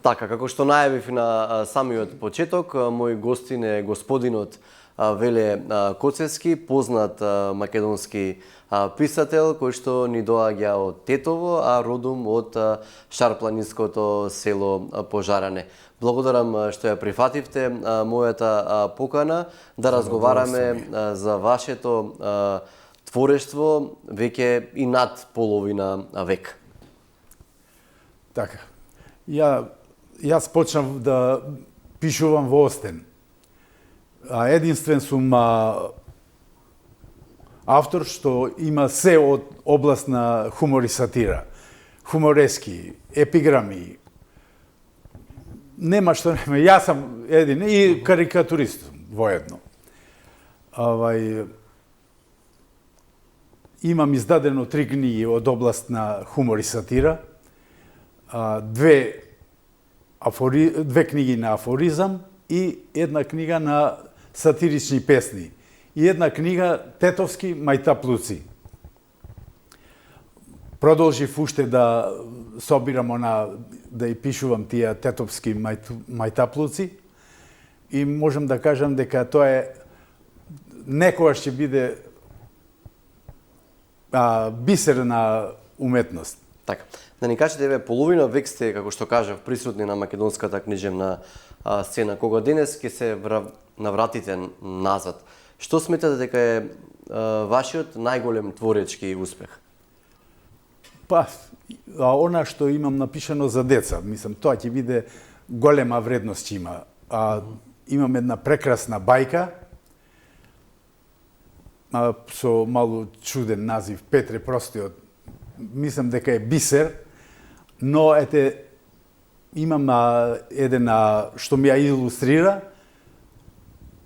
Така, како што најавив на самиот почеток, мој гостин е господинот Веле Коцевски, познат македонски писател кој што ни доаѓа од Тетово, а родом од шарпланинското село Пожаране. Благодарам што ја прифативте мојата покана да разговараме за вашето творештво веќе и над половина век. Така. Јас почнав да пишувам во Остен. Единствен сум автор што има се од област на хумор и сатира. Хуморески, епиграми. Нема што нема. Јас сум един и карикатурист воедно. Имам издадено 3 книги од област на хумор и сатира. Две книги на афоризам и една книга на сатирични песни. И една книга тетовски мајтаплуци. Продолжив уште да собирам да и пишувам тие тетовски мајтаплуци и можам да кажам дека тоа е некогаш ќе биде бисер на уметност. Така. Да ни кажете, половина век сте, како што кажав, присутни на македонската книжевна сцена. Кога денес ќе се навратите назад, што сметате дека е вашиот најголем творечки успех? Она што имам напишано за деца, мислам, тоа ќе биде голема вредност ќе има. Имам една прекрасна бајка, со малку чуден назив, Петре Простиот. Мислам дека е бисер, но имам еден што ми ја илустрира,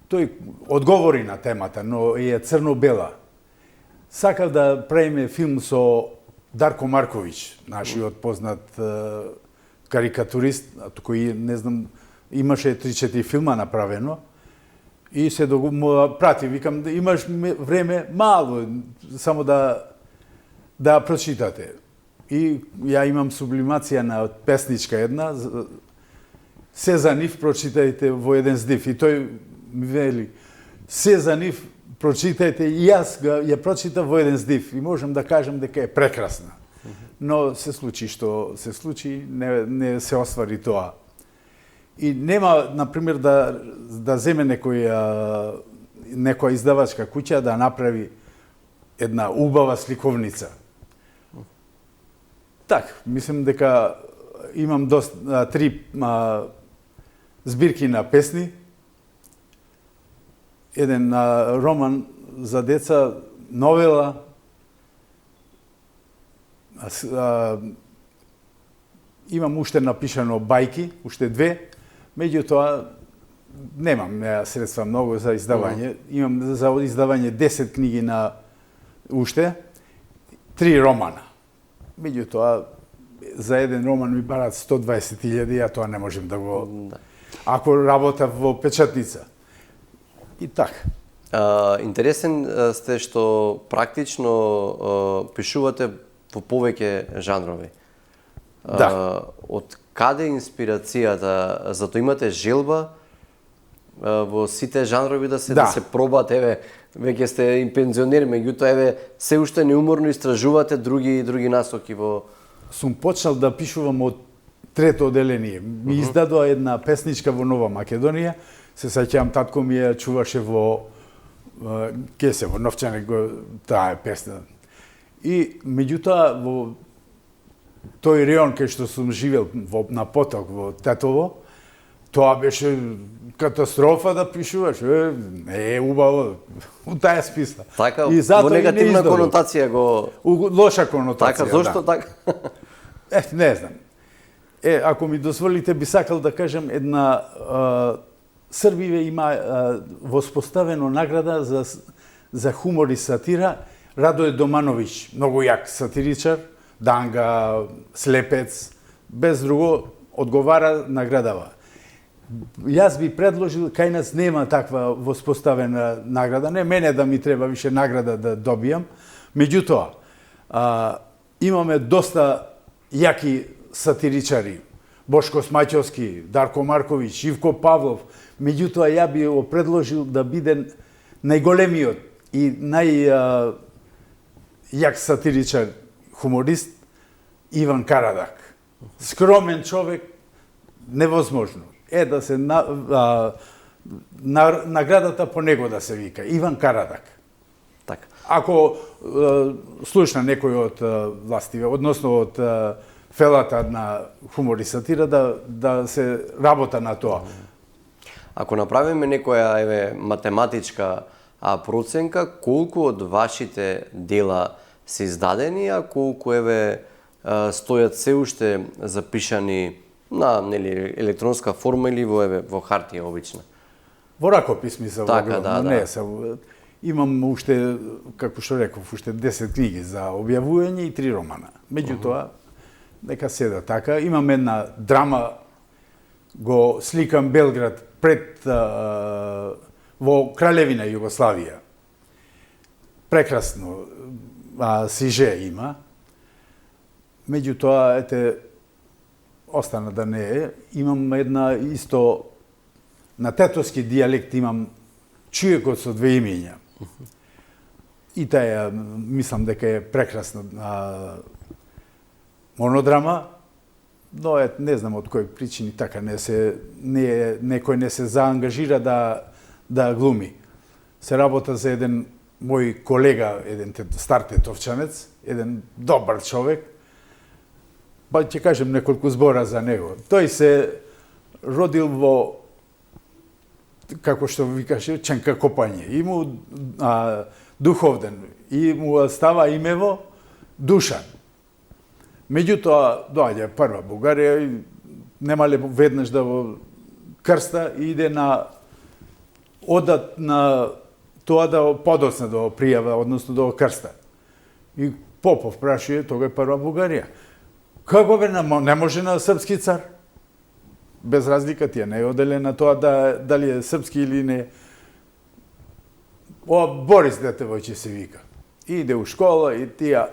тој одговори на темата, но е црно-бела. Сакав да правиме филм со Дарко Марковиќ, нашиот познат карикатурист, кој, не знам, имаше 3-4 филма направено, и се му прати, викам, имаш време мало, само да прочитате. И ја имам сублимација на песничка една, се за нив прочитајте во еден здив. И тој ми вели, се за нив прочитајте, и јас ја прочитав во еден здив. И можам да кажам дека е прекрасна. Но се случи што се случи, не се оствари тоа. И нема, например, да земе некоја издавачка куќа да направи една убава сликовница. Так, мислам дека имам 3 збирки на песни, еден роман за деца, новела, имам уште напишано бајки, уште 2, меѓутоа немам средства многу за издавање. Имам за издавање 10 книги на уште, 3 романа. Меѓутоа, за еден роман ми барат 120.000, а тоа не можем да го... Ако работам во печатница. И така. Интересен сте што практично пишувате во повеќе жанрови. Да. Од каде инспирацијата? Зато имате желба во сите жанрови да се пробат, веќе сте и пензионери, меѓутоа се уште неуморно истражувате други насоки во... Сум почнал да пишувам од 3-то одделение. Ми издадоа една песничка во Нова Македонија. Се сеќавам, татко ми ја чуваше во Кесево, Новчаник, таа песна. И меѓутоа во тој реон кај што сум живел на Поток во Тетово, тоа беше катастрофа да пишуваш. Не е убаво у таа списа. Така, во негативна конотација го... Лоша конотација, така, зошто така? Не знам. Ако ми дозволите, би сакал да кажем една... Србиве има воспоставено награда за хумор и сатира Радој Домановиќ, многу јак сатиричар, данга, слепец, без друго, одговара наградава. Јас би предложил, кај нас нема таква воспоставена награда, не мене да ми треба више награда да добијам, меѓутоа, имаме доста јаки сатиричари Бошко Смаќовски, Дарко Марковиќ, Ивко Павлов. Меѓутоа, ја би го предложил да биде најголемиот и најјак сатиричар хуморист Иван Карадак. Скромен човек, невозможно. Да се наградата по него да се вика Иван Карадак. Така. Ако слушна некој од властиве, односно од фелата на хумор и сатира, да се работа на тоа. Ако направиме некоја математичка проценка, колку од вашите дела се издадени, а колку стојат се уште запишани на електронска форма или во хартија обична? Во ракопис ми се така, не се. Имам уште, како што реков, уште 10 книги за објавување и 3 романа. Меѓутоа, нека седа така. Имам една драма, го сликам Белград пред во Кралевина Југославија. Прекрасно сиже има. Меѓутоа, остана да не е. Имам една исто на тетовски дијалект имам Чујекот со две имиња. И таа мислам дека е прекрасна монодрама, но не знам од кои причини така некој не се заангажира да глуми. Се работа за еден мој колега, еден стар тетовчанец, еден добар човек. Па ќе кажем неколку збора за него. Тој се родил во, како што викаше, Ченка Копање. И му духовден. И му става имево Душан. Меѓутоа, доаѓа прва Бугарија и немале веднаш да го крста и иде одат на тоа да подоцна да го пријава, односно да го крста. И Попов прашува, тога е прва Бугарија. Како не може на српски цар? Без разлика тие не е оделена тоа дали е српски или не. Борис Детевојче се вика. Иде у школа и тија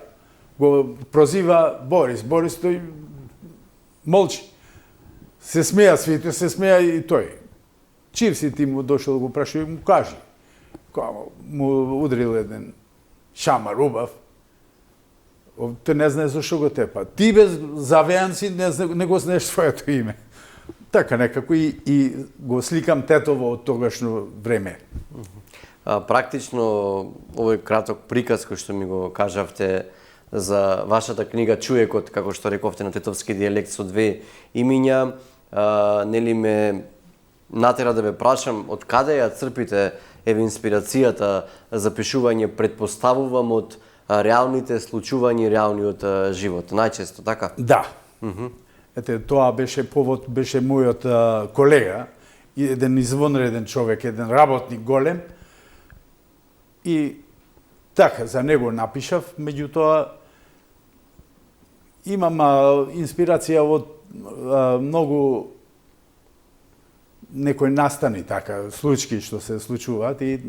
го прозива Борис. Борис тој молчи. Се смеја свите, се смеја и тој. Чив си ти му дошол го прашува и му кажи. Му удрил еден шамар убав. Те не знае зашо го тепа. Ти без завеан си не го знаеш своето име. Така некако и го сликам Тетово од тогашно време. Практично, овој краток приказ кој што ми го кажавте за вашата книга Чујекот, како што рековте, на тетовски дијалект со две имиња, нели ме натера да ве прашам од каде ја црпите инспирацијата за пишување, предпоставувам од реалните случувања и реалниот живот, најчесто, така? Да. Тоа беше повод, беше мојот колега, еден извонреден човек, еден работник голем, и така, за него напишав, меѓутоа имам инспирација од многу некои настани, така, случаи што се случуваат и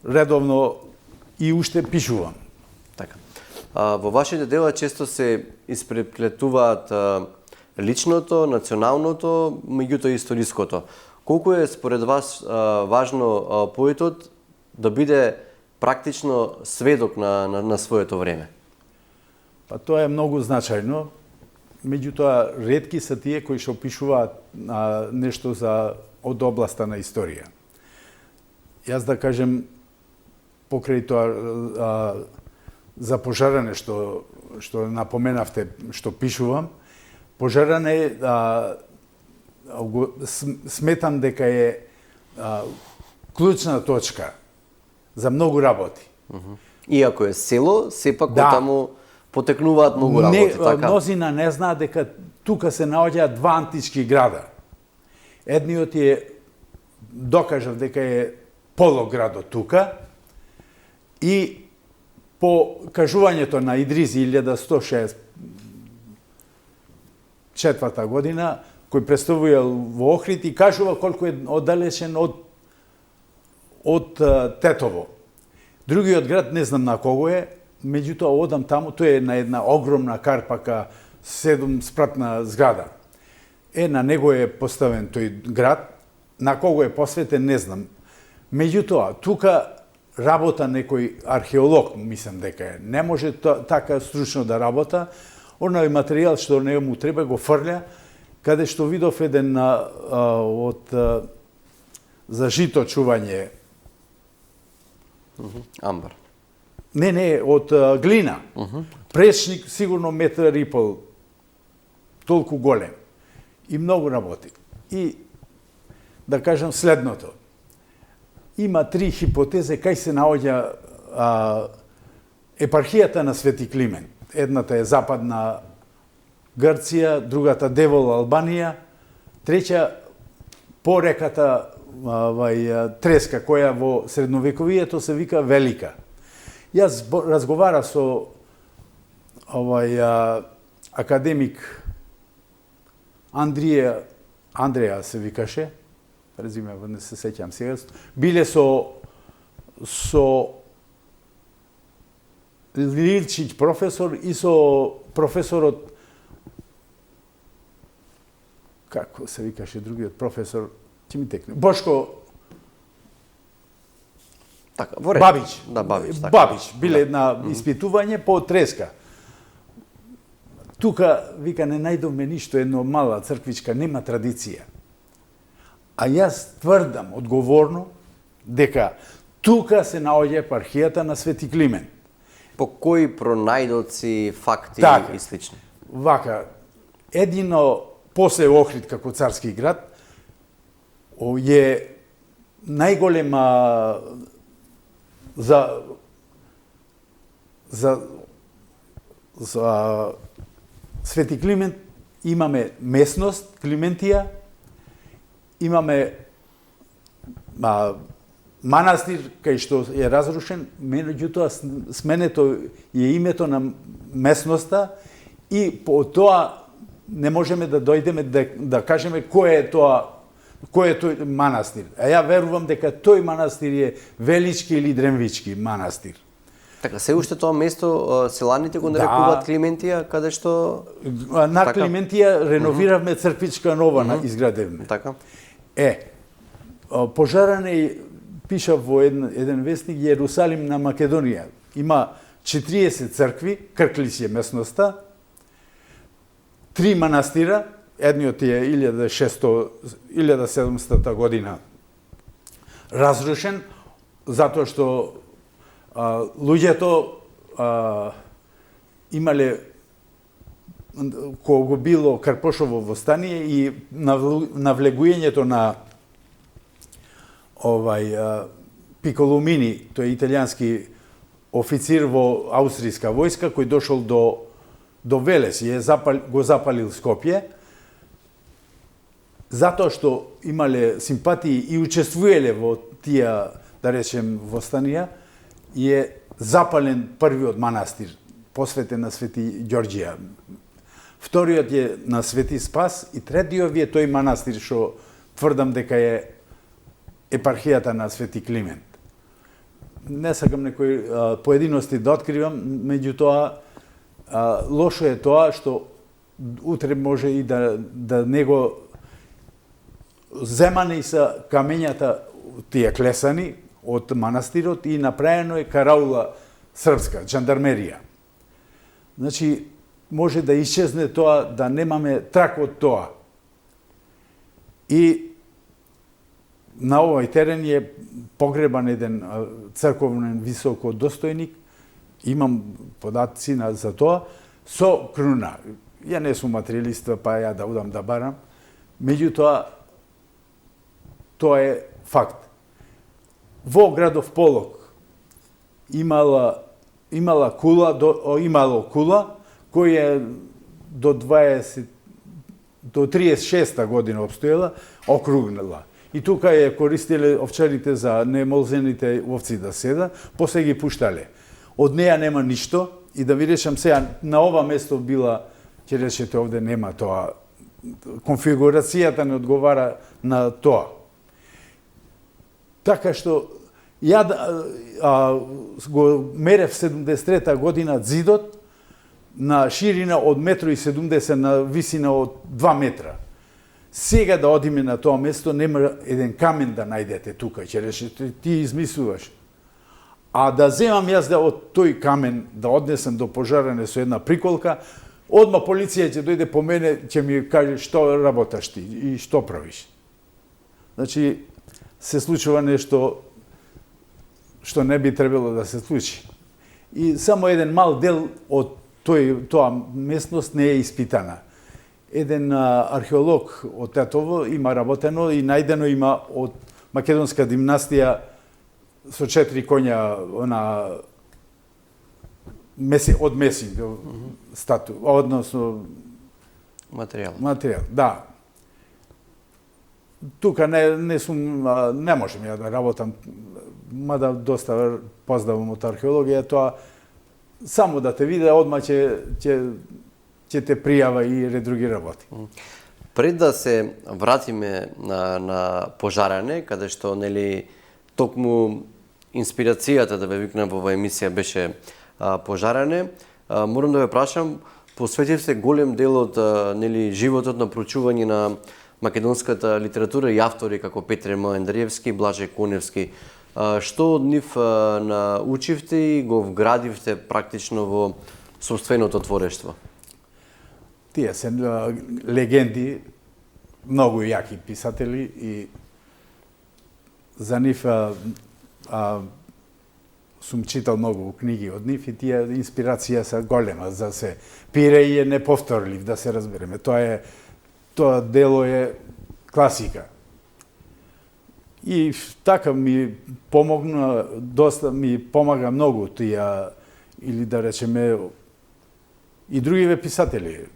редовно и уште пишувам. Така. Во вашите дела често се испреплетуваат личното, националното, меѓутоа историското. Колку е според вас важно поетот да биде практично сведок на своето време? Па тоа е многу значајно. Меѓутоа, ретки се тие кои што пишуваат нешто од областа на историја. Јас да кажем, покрај тоа за Пожаране што напоменавте, што пишувам, Пожаране сметам дека е клучна точка за многу работи. Иако е село, сепак таму потекнуваат многу работи, така? Мнозина не знаат дека тука се наоѓаат два антички града. Едниот е, докажав дека е полоградот тука, и по кажувањето на Идризи 1164 година, кој представува во Охрид и кажува колку е оддалечен од Тетово. Другиот град не знам на кого е, меѓутоа одам таму, тој е на една огромна карпака, 7-спратна зграда. на него е поставен тој град, на кого е посветен не знам. Меѓутоа, тука работа некој археолог, мислам дека е. Не може така стручно да работа. Оној материјал што не му треба го фрля, каде што видов еден за жито чување. Амбар. Не, од глина. Пречник сигурно метар и пол, толку голем. И многу работи. И да кажам следното. Има 3 хипотези кај се наоѓа епархијата на Свети Климент. Едната е западна Грција, другата Девол Албанија, трета по реката Треска, која во средновековието се вика Велика. Јас разговарав со академик Андреја се викаше, презиме не се сеќам сега. Биле со Лилчиќ професор и со професорот, како се викаше другиот професор, ќе ми текне, Бошко Така, во ред. Бабич. Да, Бабич. Така. Бабич. Биле на испитување по Треска. Тука, вика, не најдовме ништо, едно мала црквичка, нема традиција. А јас тврдам одговорно дека тука се наоѓа епархијата на Свети Климент. По кои пронајдоци, факти Така. и слични? Вака, едино после Охрид како царски град е најголема за Свети Климент имаме местност Климентија, имаме манастир кај што е разрушен, меѓутоа сменето е името на местноста и по тоа не можеме да дојдеме да кажеме кој е тој манастир. А ја верувам дека тој манастир е Велички или Дремвички манастир. Така, се уште тоа место селаните го нарекуваат Климентија, каде што... На Климентија реновиравме црквичка нова изградевме. Така. Пожаране пиша во еден вестник Јерусалим на Македонија. Има 40 цркви, Крклис е местноста, 3 манастира, едниот е 1700 година разрушен, затоа што луѓето имале кога било Карпошово востание и навлегувањето на Пиколумини, тој италијански официр во аустријска војска кој дошол до Велес и го запалил Скопје, затоа што имале симпатии и учествувале во тие, да речем, востанија, е запален првиот манастир, посветен на Свети Ѓорѓија. Вториот е на Свети Спас и третиот е тој манастир што тврдам дека е епархијата на Свети Климент. Не сакам некои поединости да откривам, меѓутоа лошо е тоа што утре може и да него земани са камењата тие клесани од манастирот и направено е караула српска, жандармерија. Значи, може да исчезне тоа, да немаме трак од тоа. И на овој терен е погребан еден црковен високо достојник, имам податци за тоа, со круна. Ја не сум материјалиста, па ја да удам да барам. Меѓутоа, тоа е факт. Во градов Полок имало кула кој е до 36-та година обстоела, округнала. И тука ја користеле овчарите за немолзените овци да седа, после ги пуштале. Од неја нема ништо и да ви речам сега, на ова место била, ќе речете овде нема тоа, конфигурацијата не одговара на тоа. Така што ја го мерев 73-та година зидот на ширина од 1,70 м на висина од 2 метра. Сега да одиме на тоа место, нема еден камен да најдете тука, ќе речете, ти измислуваш. А да земам јас да од тој камен да однесам до пожарене со една приколка, одма полиција ќе дојде по мене, ќе ми каже што работаш ти и што правиш. Значи, се случува нешто што не би требало да се случи. И само еден мал дел од тоа местност не е испитана. Еден археолог од Тетово има работено и најдено има од македонска династија со 4 коња од месинг стату, односно материјал, да. Тука не можам ја да работам, мада доста познавам од археологија, тоа само да те виде, одма ќе те пријава и редруги работи. Пред да се вратиме на пожарене, каде што нели токму инспирацијата да ве викнам во оваа емисија беше пожарене, морам да ве прашам, посветивте голем дел од нели животот на проучување на македонската литература и автори како Петре Андриевски, Блаже Коневски. Што од нив научивте и го вградивте практично во сопственото творештво? Тие се легенди, многу јаки писатели и за нив сум читал многу книги од нив и тие инспирација се голема за се. Пиреј е неповторлив, да се разбереме. Тоа дело е класика. И така ми помогна, доста ми помага многу тие, или да речеме, и другиве писатели,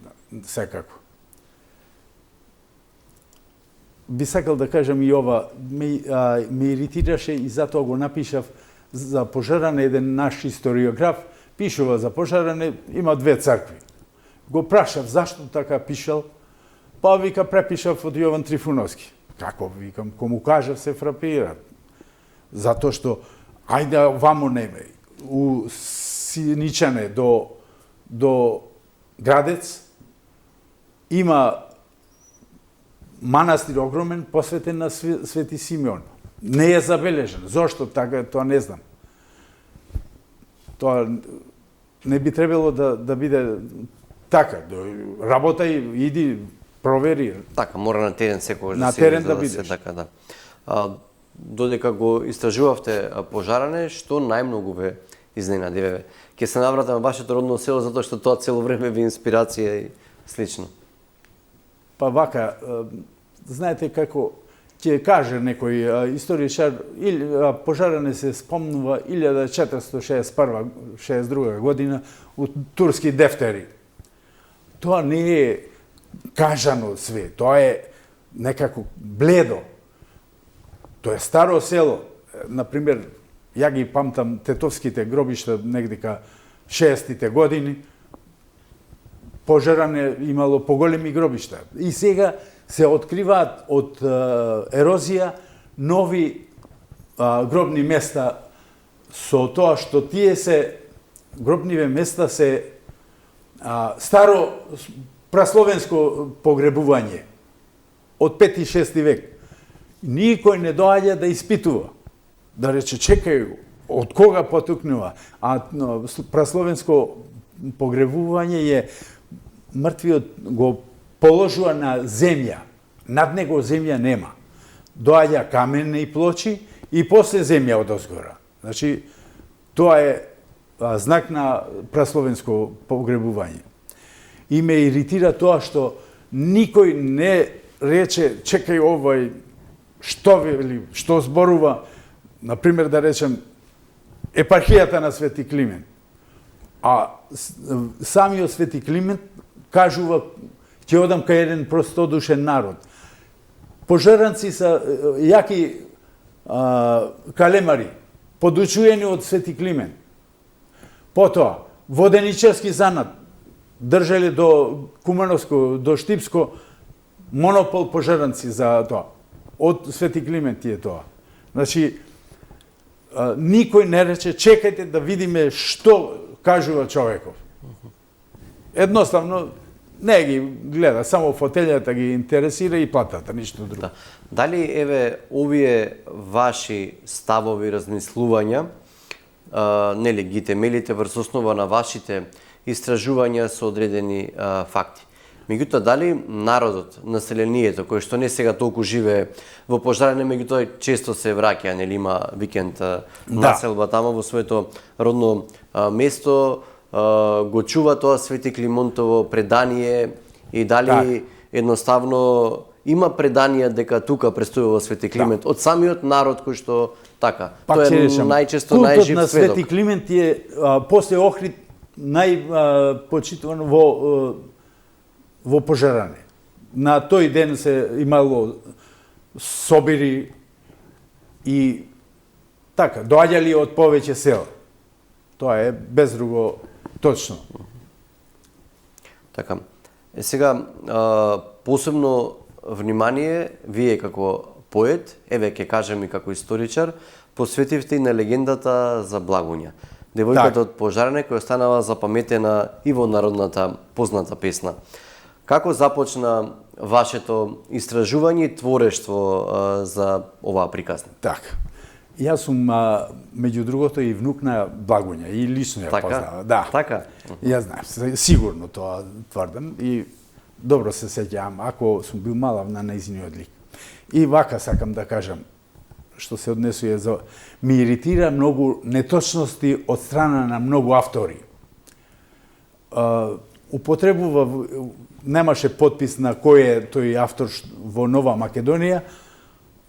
секако. Би сакал да кажам и ова, ме иритираше и затоа го напишав за пожарене, еден наш историограф пишува за пожарене, има 2 цркви. Го прашав зашто така пишал, па вика препишав од Јован Трифуновски. Како викам, кому кажав се фрапира. Затоа што, ајде вамо неме, у Синичане до Градец има манастир огромен посветен на Свети Симеон. Не е забележен. Зошто така, тоа не знам. Тоа не би требало да биде така. Работај, иди, провери. Така, мора на терен секогаш на терен да бидеш. Така, да. Додека го истражувавте пожарене, што најмногу ве изненади? Ќе се навратам на вашето родно село затоа што тоа цело време ви инспирација и слично. Па вака, знаете како ќе каже некој историчар, пожарене се спомнува 1461-62 година у турски дефтери. Тоа не е кажано све, тоа е некако бледо. Тоа е старо село. Например, ја ги памтам тетовските гробишта негдека 60-тите години. Пожарене имало поголеми гробишта. И сега се откриваат од ерозија нови гробни места со тоа што тие се гробниве места се старо прасловенско погребување од 5 и 6 век. Никој не доаѓа да испитува. Да рече, чекај, од кога потукнува? А прасловенско погребување е мртвиот го положува на земја. Над него земја нема. Доаѓа камени плочи и после земја одозгора. Значи, тоа е знак на прасловенско погребување. И ме иритира тоа што никој не рече, чекај овој, што вели, што зборува, например да речем, епархијата на Свети Климент. А самиот Свети Климент кажува, ќе одам кај еден простодушен народ. Пожаранци са јаки калемари, подучуени од Свети Климент. Потоа, воденичарски занат, држале до Кумановско, до Штипско, монопол пожаранци за тоа. Од Свети Климент е тоа. Значи, никој не рече, чекајте да видиме што кажува човеков. Едноставно, Не ги гледа, само фотелјата ги интересира и платата, ништо друго. Да. Дали еве овие ваши ставови, размислувања, нели ги темелите врз основа на вашите истражувања со одредени факти? Меѓутоа, дали народот, населението, кој што не сега толку живее во Пожарене, меѓутоа често се враќа, нели има викенд населба тама во своето родно место, го чува тоа Свети Климонтово предание и дали едноставно има преданија дека тука престојува Свети Климент од самиот народ кој што така. Тоа е најчесто најжив сведок. Култот на Свети Климент е после Охрид најпочитуван во Пожаране. На тој ден се имало собири и така, доаѓали од повеќе села. Тоа е без друго точно. Така. Сега, посебно внимание, вие како поет, еве ќе кажем и како историчар, посветивте и на легендата за Благуња. Девојката од Пожарене која останала запаметена и во народната позната песна. Како започна вашето истражување и творештво за оваа приказна? Така. Јас сум, меѓу другото, и внук на Благуња, и лично ја познавам. Да. Така? Јас знам, сигурно тоа тврдам и добро се сеќавам, ако сум бил малав на нејзиниот лик. И вака сакам да кажам, што се однесува за... Ми иритира многу неточности од страна на многу автори. Употребува, немаше подпис на кој е тој автор во Нова Македонија,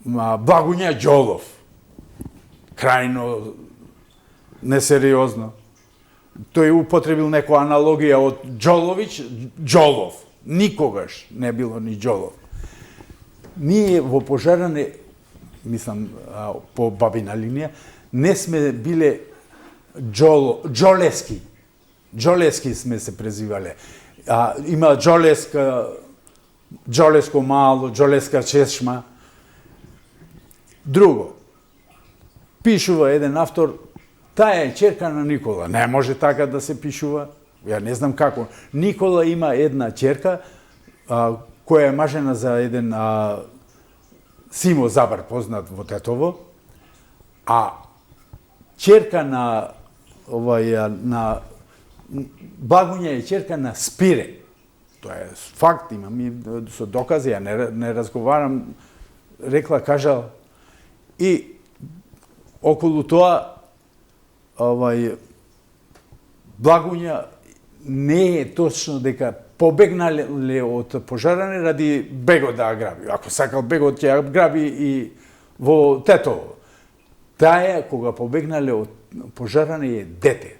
Благуња Ѓолов. Крајно несериозно. Тој употребил некоја аналогија од Ѓоловиќ, Ѓолов. Никогаш не било ни Ѓолов. Ние во Пожарене, мислам по бабина линија, не сме биле Ѓолески. Ѓолески сме се презивале. Има Ѓолеска, Ѓолеско мало, Ѓолеска чешма. Друго, пишува еден автор, таа е ќерка на Никола. Не може така да се пишува. Ја не знам како. Никола има една ќерка, која е мажена за еден Симо Забар, познат во Тетово, а ќерка на Благуња е ќерка на Спире. Тоа е факт, имам и со докази, ја не разговарам, рекла, кажал. И околу тоа, Благуња не е точно дека побегнале од Пожарене ради бегот да граби. Ако сакал бегот ќе граби и во Тетово. Таа кога побегнале од Пожарене е дете.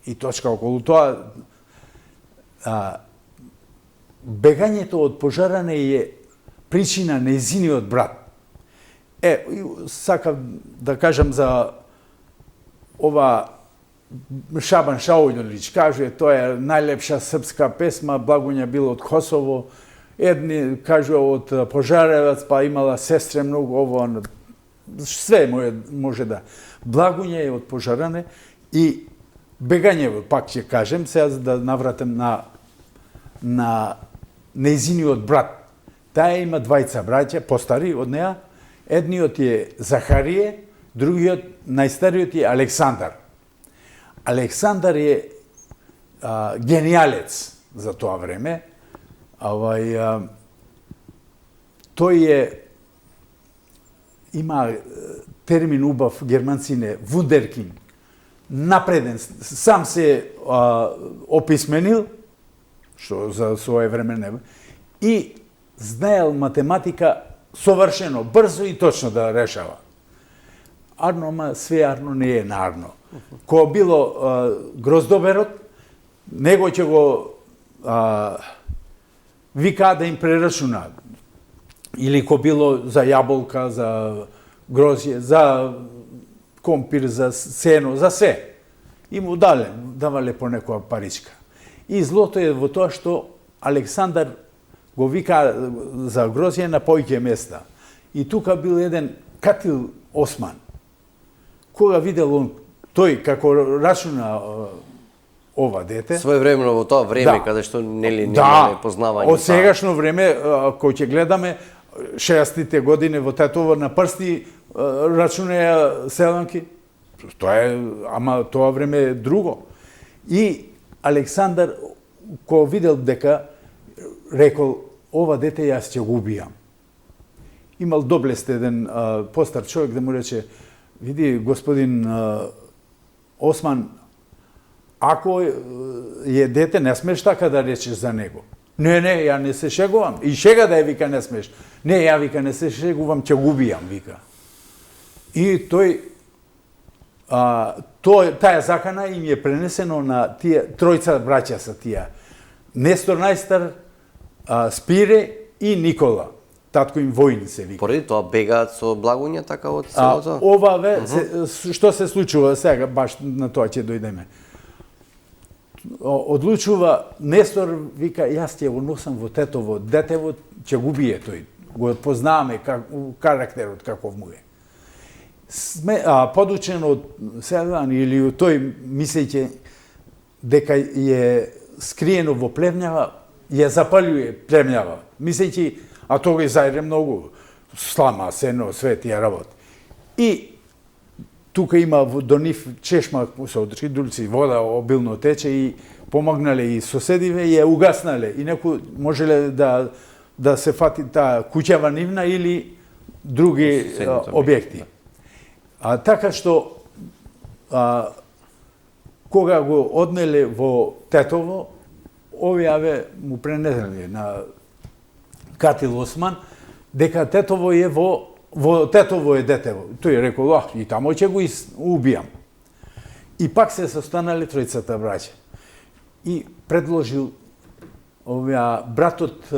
И точка околу тоа. Бегањето од Пожарене е причина нејзиниот брат. Сакам да кажам за ова Шабан Шаулјович, кажува тоа е најлепша српска песма, Благуња бил од Косово, едни кажува од Пожаревац, па имала сестре многу, ово, све може да. Благуња е од Пожарене и бегањето, пак ќе кажем, сега за да навратам на нејзиниот брат. Таа има двајца браќа, постари од неа, едниот е Захарие, другиот, најстариот е Александар. Александар е гениалец за тоа време. Тој има термин убав германцине, вундеркинг, напреден, сам се описменил, што за своје време не, и знаел математика совршено, брзо и точно да решава. Арно, ама све арно не е нарно. Кога било гроздоберот, него ќе го вика да им прерачуна. Или кога било за јаболка, за грозје, за компир, за сено, за се. И му давале по некоја паричка. И злото е во тоа што Александар го вика за грозје на појќе места. И тука бил еден Катил Осман. Кога видел он тој како рачуна ова дете. Своевремено во тоа време, каде што нели немаме познавање. Од сегашно време, кој ќе гледаме, 60-тите години во Тетово на прсти рачунеја селанки, тоа е, ама тоа време е друго. И Александар, кој видел дека, рекол, ова дете јас ќе го убијам. Имал доблест еден постар човек да му рече, види, господин Осман, ако е дете, не смеш така да речеш за него. Не, ја не се шегувам. И шега да ја вика не смеш. Не, ја вика не се шегувам, ќе го убијам, вика. И таа закана им е пренесено на тие тројца браќа са тие. Нестор најстар, Спире и Никола. Татко им воин се вика. Поради тоа бегаат со благоња така од селото? Ова што се случува сега, баш на тоа ќе дојдеме. Одлучува Нестор, вика, јас ќе го носам во Тетово, детево ќе го убие тој. Го познаваме карактерот каков му е. Подучен од Селан или од тој, мислејќи дека е скриено во плевњава, ја запалјуе плевњава. Мислејќи, а тоа ги зајде многу, слама, сено, све тие работи. И тука има до нив чешма со тридулци, вода обилно тече и помогнале и соседиве и ја угаснале. И некој можеле да се фати таа куќава нивна или други објекти. Така што кога го однеле во Тетово, овие му пренеселе на Катил Осман дека Тетово е во Тетово е детево. Тој рекол, и тамо ќе го убијам. И пак се состанале тројцата браќа. И предложил братот,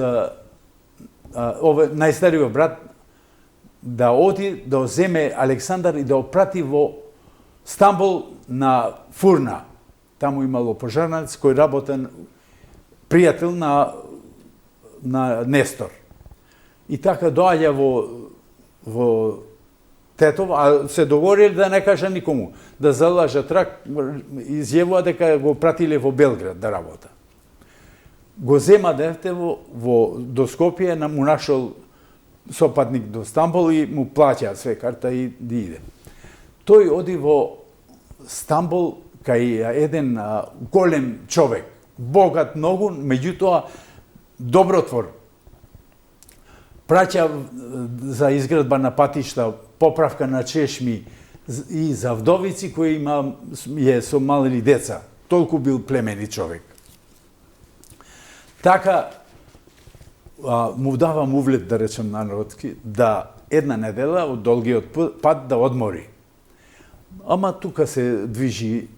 најстариот брат, да оди, да земе Александар и да опрати во Стамбул на Фурна. Таму имало пожарнац кој работен пријател на Нестор. И така доаѓа во Тетово, а се договорили да не кажа никому, да залажа трак, изјавува дека го пратиле во Белград да работа. Го зема детево до Скопје, му нашол сопатник до Стамбул и му плаќа све карта и да иде. Тој оди во Стамбул кај еден голем човек, богат многу, меѓутоа добротвор. Праќа за изградба на патишта, поправка на чешми и за вдовици кои е со малени деца. Толку бил племени човек. Така му давам увлет, да речем на народски, да една недела од долгиот пат да одмори. Ама тука се движи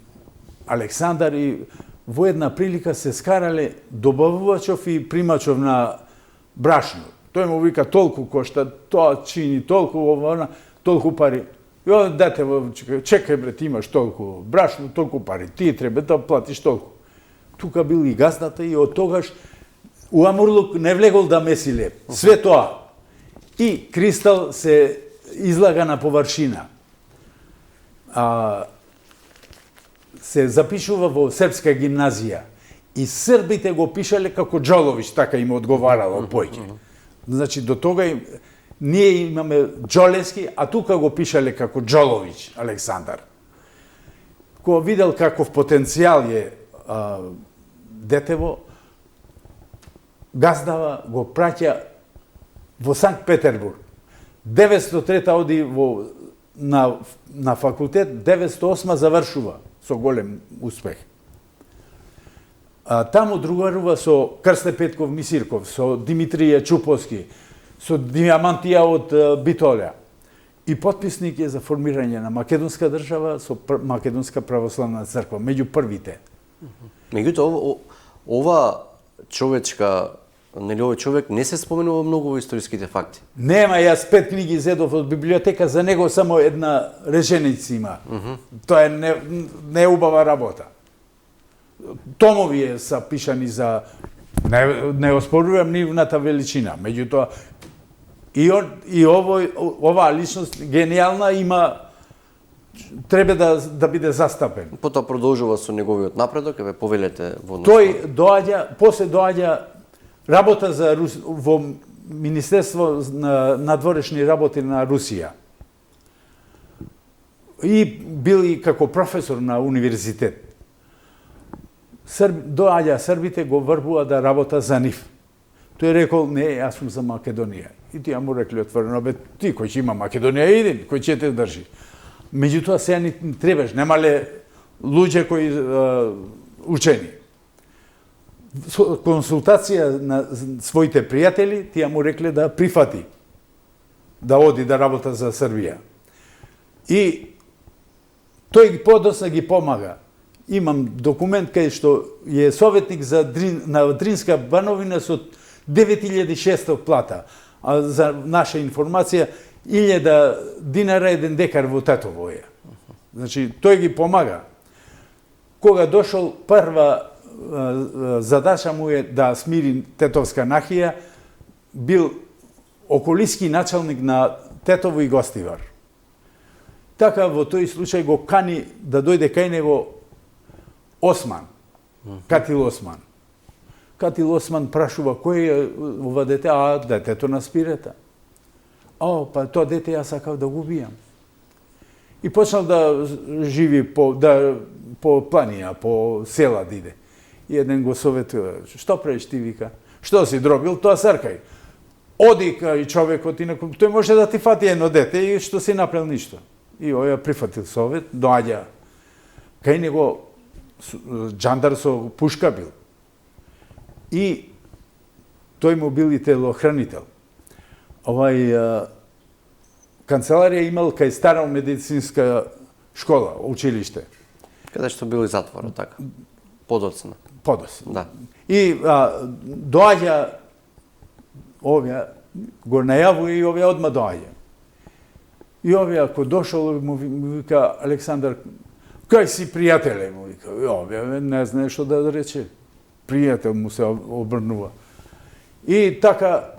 Александар и во една прилика се скарале добавувачов и примачов на брашно. Тој му вика толку кошта, тоа чини толку, толку пари. Јо, дете, чекај бре, ти имаш толку брашно, толку пари, ти треба да платиш толку. Тука бил и газдата и од тогаш у Амурлук не влегол да месиле. Све тоа. И кристал се излага на површина. Се запишува во Српска гимназија. И србите го пишале како Джолович, така им одговарало појќе. Значи, до тога ние имаме Джолевски, а тука го пишале како Джолович, Александар. Кога видел каков потенцијал е детево, газдава го праќа во Санкт Петербург. 903 оди на факултет, 908 завршува со голем успех. Таму другарува со Крсте Петков Мисирков, со Димитрија Чуповски, со Диамантија од Битолја. И потписник е за формирање на македонска држава со Македонска православна црква, меѓу првите. Меѓутоа, ова човечка, нели овој човек не се споменува многу во историските факти. Нема, јас 5 книги зедов од библиотека, за него само една реченица има. Тоа е не убава работа. Томови са пишани за... Не оспорувам нивната величина, меѓутоа и оваа личност гениална има треба да биде застапен. Потоа продолжува со неговиот напредок, еве повелете во Тој после доаѓа работа во Министерство на надворешни работи на Русија. И бил и како професор на универзитет. Доаѓа србите, го врбува да работа за нив. Тој рекол, не, јас сум за Македонија. И тие му рекли отворено, бе, ти кој ќе има Македонија, иди, кој ќе те држи. Меѓутоа, сега ни требаш, немале луѓе кои учени. Консултација на своите пријатели, тие му рекле да прифати, да оди да работа за Србија. И тој подоцна ги помага. Имам документ кај што е советник на Дринска бановина со 9600 плата. А за наша информација, 1000 динара еден декар во Тетово е. Значи, тој ги помага. Кога дошол, прва задача му е да смири Тетовска нахија, бил околиски началник на Тетово и Гостивар. Така, во тој случај го кани да дојде кај него Осман, Катил Осман. Катил Осман прашува кој е ова дете, а детето на спирета. Па тоа дете јас сакав да го убијам. И почнал да живи по планина, по села да иде. И еден го советува, што правиш ти, вика? Што си дробил, тоа сркај. Оди кај човекот, инаку тој може да ти фати едно дете и што си направил ништо. И оја прифатил совет, доаѓа кај него джандар со пушка бил. И тој му бил и телохранител. Канцеларија имал кај стара медицинска школа, училиште. Каде што бил и затворот, така? Подоцна. Да. И доаѓа овие, го најавува и овие одма доаѓа. И овие, ако дошол, му вика Александар, кај си пријателе, му вика. И овие не знае што да рече. Пријател му се обрнува. И така,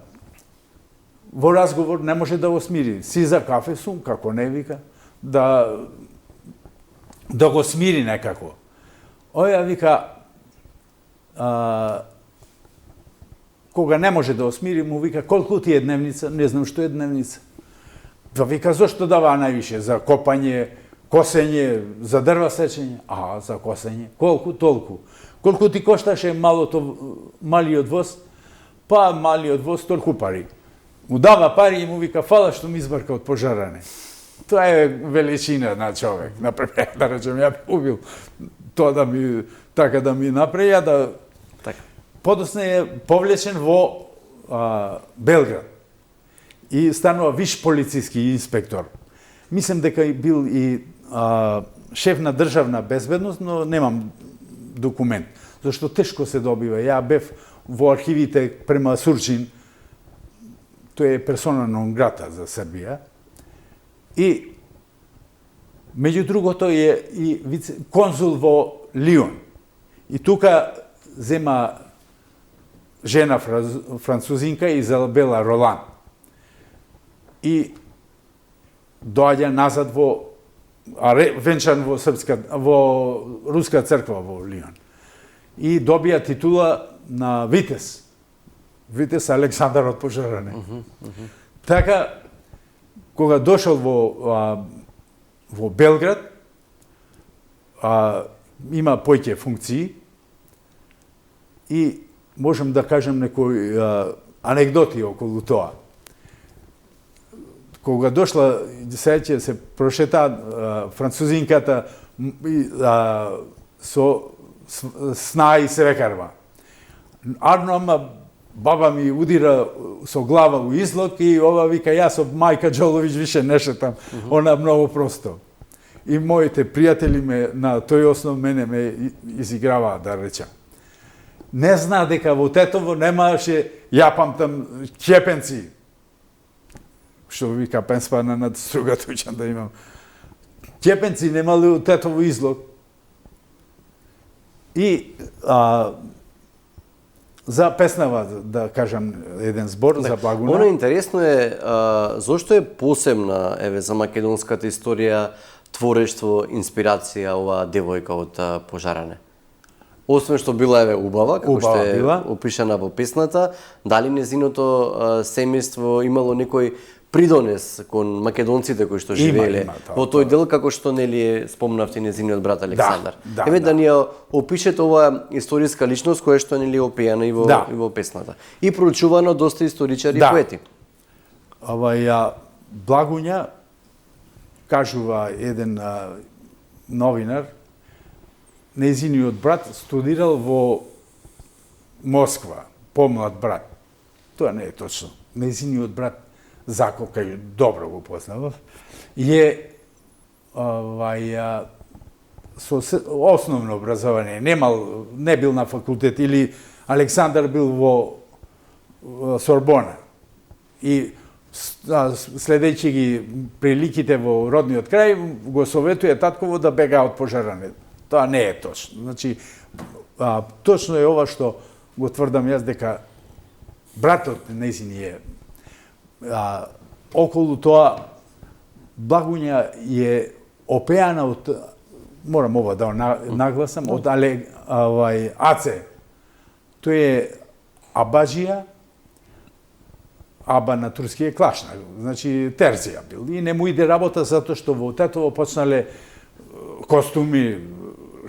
во разговор не може да го смири. Си за кафе сум, како не вика, да го смири некако. Оја вика, кога не може да го смири, му вика, колку ти е дневница? Не знам што е дневница. Па вика, зошто дава највише? За копање, косење, за дрва сечење? За косење. Колку? Толку. Колку ти кошташе малиот воз? Па малиот воз толку пари. Му дава пари и му вика, фала што ми избарка од пожаране. Тоа е величина на човек. Например, да речем, ја убил тоа да ми направи, да... Подосна е повлечен во Белград и станува виш полициски инспектор. Мислам дека бил и шеф на државна безбедност, но немам документ, зашто тешко се добива. Ја бев во архивите према Сурчин, тој е персона нон грата за Србија, и меѓу другото е и конзул во Лион. И тука зема жена французинка Изабела Ролан. И доаѓа назад венчан во Руска црква во Лион. И добија титула на витез. Витез Александар од пожаране. Така, кога дошол во Белград, има поќе функции и можам да кажам некои анегдоти околу тоа. Кога дошла, сега се прошета французинката со сна и се векарва. Ама баба ми удира со глава у излог и ова вика, јас со мајка Джоловиќ више не шетам. Она многу просто. И моите пријатели на тој основ мене ме изиграваа, да речам. Не знаа дека во Тетово немаше, ја памтам, ќепенци. Што вика пенспана над стругата учам да имам. Ќепенци немале у Тетово излог. И за песнава, да кажам, еден збор за Благуна. Оно интересно е, зошто е посебна, еве, за македонската историја творештво, инспирација оваа девојка од Пожаране? Освен што била убава, како што е опишана во песната, дали незиното семејство имало некој придонес кон македонците кои што живееле во тој дел, како што нели спомнавте незиниот брат Александар. Еве да ни опишете оваа историска личност која што нели опејана и во песната. И проучувано доста историчари и поети. Благуња, кажува еден новинар, незиниот брат студирал во Москва, помлад брат. Тоа не е точно. Незиниот брат Зако, кај добро го познавав, со основно образование, не бил на факултет, или Александар бил во Сорбона. И следејќи ги приликите во родниот крај, го советуе татково да бега од Пожаране. Тоа не е точно. Значи, точно е ова што го тврдам јас, дека братот незин е околу тоа Благуња е опеана од, морам ова да нагласам, од Аце. Тој е абаџија, аба на турски е клашна, значи терзија бил. И не му иде работа затоа што во Тетово почнале костуми,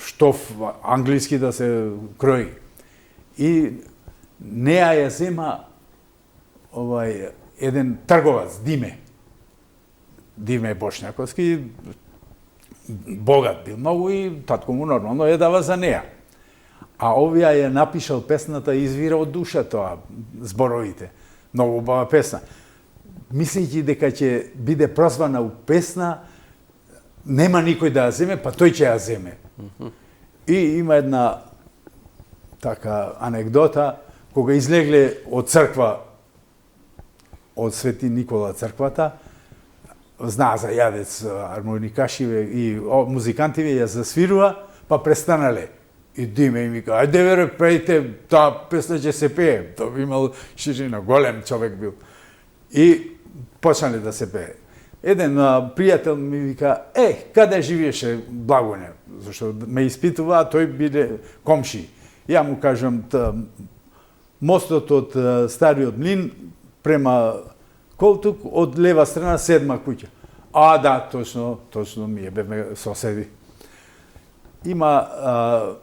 штоф англиски да се крои. И неа ја зема еден трговац, Диме Бошњаковски, богат бил многу и татко му нормално ја дава за неа. А овија ја напишал песната и извира од душа тоа, зборовите. Многу убава песна. Мислејќи дека ќе биде прозвана у песна, нема никој да ја земе, па тој ќе ја земе. И има една така анегдота, кога излегле од црква, од Свети Никола црквата, знаа за јадец армоникашиве и музикантиве ја засвирува, па престанале. И Диме им вика, ајде вере, пејте, таа песна ќе се пее. Тоа би имал ширина, голем човек бил. И почнале да се пее. Еден пријател ми вика, каде живееше Благуње? Зашто ме испитува, тој биде комши. Ја му кажам, мостот од Стариот млин према Колтук, од лева страна 7 куќа. Да, точно ми бевме соседи. Има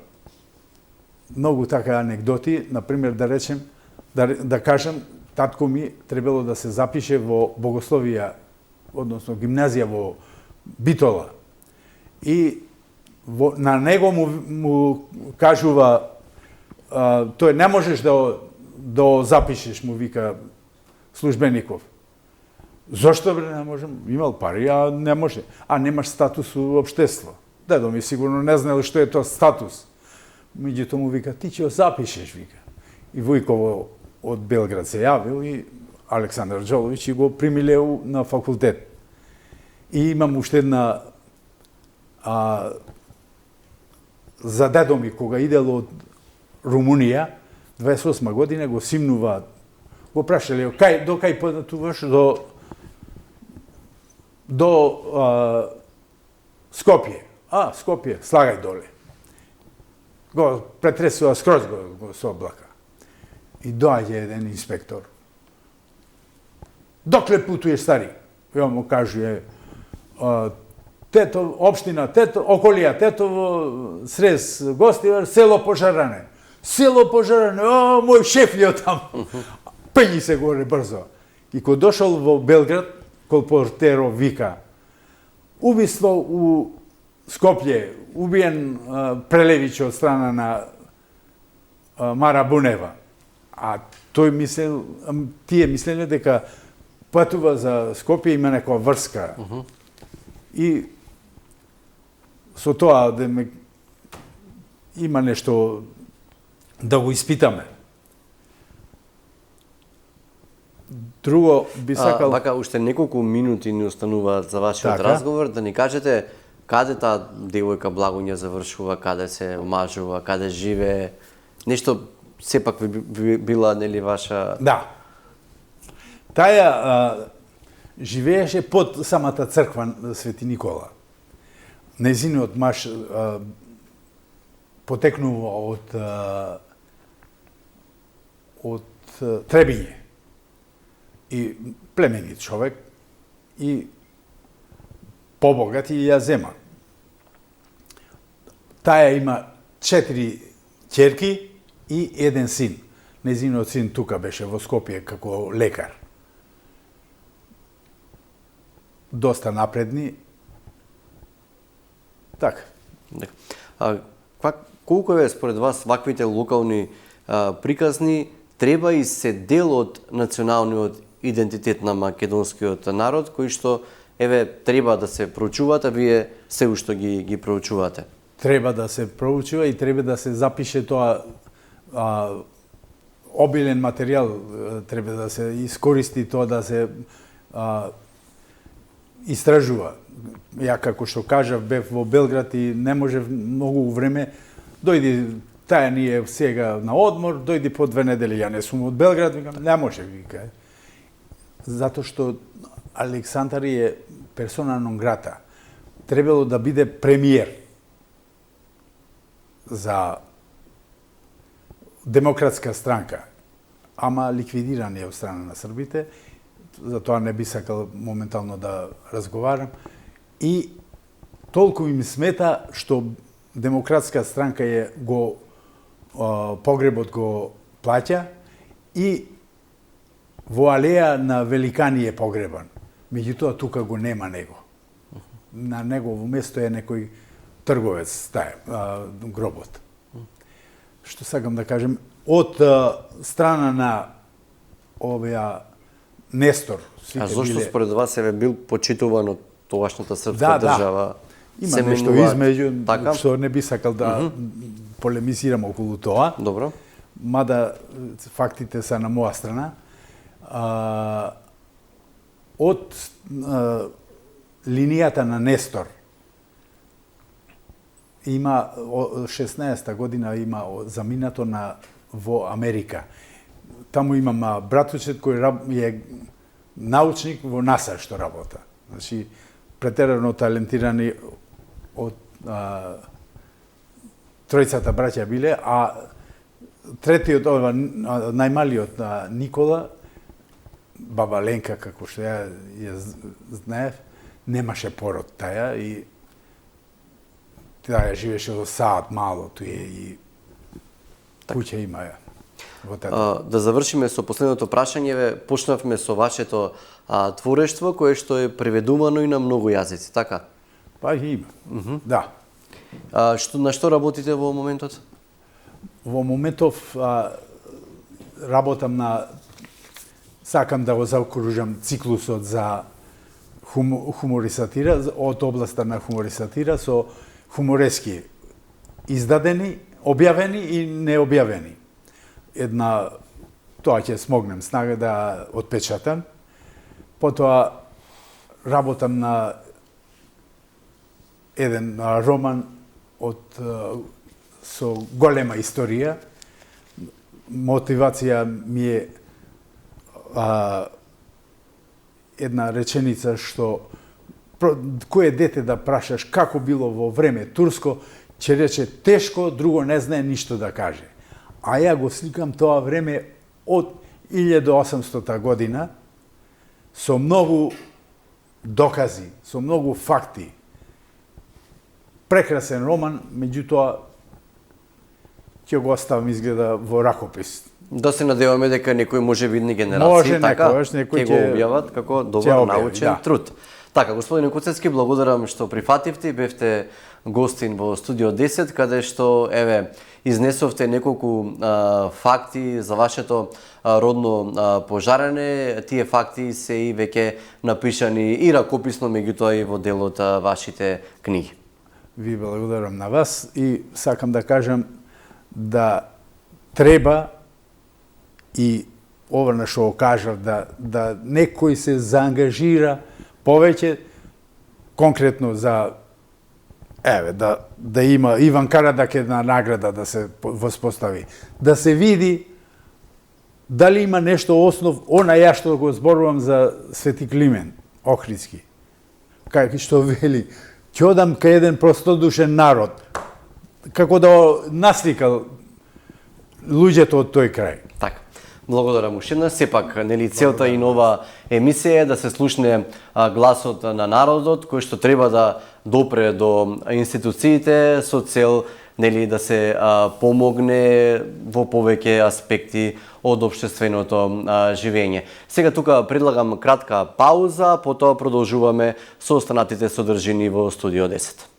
многу така анегдоти, например да речем, да кажам, татко ми требало да се запише во богословија, односно гимназија во Битола. И на него му кажува, тој не можеш да запишеш, му вика службеников. Зошто бре не можем? Имал пари, а не може. А немаш статус у општество. Дедо ми сигурно не знаел што е тоа статус. Меѓутоа му вика, ти ќе запишеш, вика. И Војково од Белград се јавил и Александар Джолович и го примиле на факултет. И имам уште една за дедо ми, кога идел од Румунија, 28 година го симнува, го прашале, до кај патуваш? До Скопје. Скопје, слагај доле. Го претресува скроз го со облака. И доаѓа еден инспектор. Докле путуеш, стари? И он му кажува, општина Тетово, околија Тетово, срез Гостивар, село Пожаране. Село Пожаране, мој шеф е таму. Пењи се горе брзо. И кога дошол во Белград, колпортеро вика, убиство у Скопје, убиен Прелевич од страна на Мара Бунева. А тој мислел, тие мислеле дека патува за Скопје, има некоја врска. И со тоа има нешто да го испитаме. Друго би сакал... Вака, уште неколку минути ни остануваат за вашиот разговор, да ни кажете каде таа девојка Благуња завршува, каде се омажува, каде живее, нешто сепак била, нели, ваша... Да. Таја живееше под самата црква Свети Никола. Незиниот маж потекнува од Требиње и племенит човек и побогат и ја зема. Таја има 4 ќерки и 1 син. Незиниот син тука беше во Скопје како лекар. Доста напредни. Така. Колку е според вас ваквите локални приказни треба и се дел од националниот идентитет на македонскиот народ, кои што треба да се проучуваат, а вие се уште ги проучувате? Треба да се проучува и треба да се запише тоа обилен материјал, треба да се искористи тоа, да се истражува. Ја, како што кажав, бев во Белград и не можев многу време. Дојди, таја ние сега на одмор, дојди по 2 недели, ја не сум од Белград, викам, не може, вика. Затоа што Александар е персона нон грата. Требало да биде премиер за Демократска странка, ама ликвидиран е од страна на србите, затоа не би сакал моментално да разговарам. И толку им смета што Демократска странка погребот го плаќа и во алеја на Великани е погребан. Меѓутоа тука го нема него. На негово место е некој трговец гробот. Што сакам да кажем, од страна на овоја Нестор, А зошто според вас е бил почитуван од тогашната српска држава? Има нешто измеѓу, што не би сакал да полемизирам околу тоа. Добро. Мада фактите се на моја страна. Од линијата на Нестор има 16-та година има заминато во Америка. Таму имам братучет кој е научник во НАСА што работа. Значи претерано талентирани од тројцата браќа биле, а третиот најмалиот Никола, баба Ленка, како што ја знаев, немаше пород таја и таја живеше во Саат мало, туе и куќа има ја. Да завршиме со последното прашање, почнавме со вашето творештво кое што е преведувано и на многу јазици, така? Па има. Да. На што работите во моментот? Во моментов работам сакам да го заокружам циклусот за хумор и сатира, од областа на хумор и сатира, со хуморески издадени, објавени и необјавени. Тоа ќе смогнем снага да отпечатам. Потоа работам на еден роман со голема историја. Мотивација ми е една реченица што кое дете да прашаш како било во време турско, ќе рече тешко, друго не знае ништо да каже. А ја го сликам тоа време од 1800 година со многу докази, со многу факти. Прекрасен роман, меѓутоа ќе го оставам изгледа во ракопис. Да се надеваме дека некои можебитни генерации ќе го објават како добар научен труд. Така, господине Коцевски, благодарам што прифативте и бевте гостин во Студио 10, каде што, изнесовте неколку факти за вашето родно Пожарене. Тие факти се и веќе напишани и ракописно, меѓутоа и во дел од вашите книги. Ви благодарам на вас и сакам да кажам да треба и ова на што кажав, да некој се заангажира повеќе, конкретно за да има Иван Карадак една награда да се воспостави, да се види дали има нешто основ, ја што го зборувам за Свети Климен Охридски, кај што вели, ќе одам кај еден простодушен народ, како да насликал луѓето од тој крај. Така. Благодарам уште еднаш. Сепак, нели, целта и нова емисија е да се слушне гласот на народот, кој што треба да допре до институциите со цел, нели, да се помогне во повеќе аспекти од општественото живење. Сега тука предлагам кратка пауза, потоа продолжуваме со останатите содржини во Студио 10.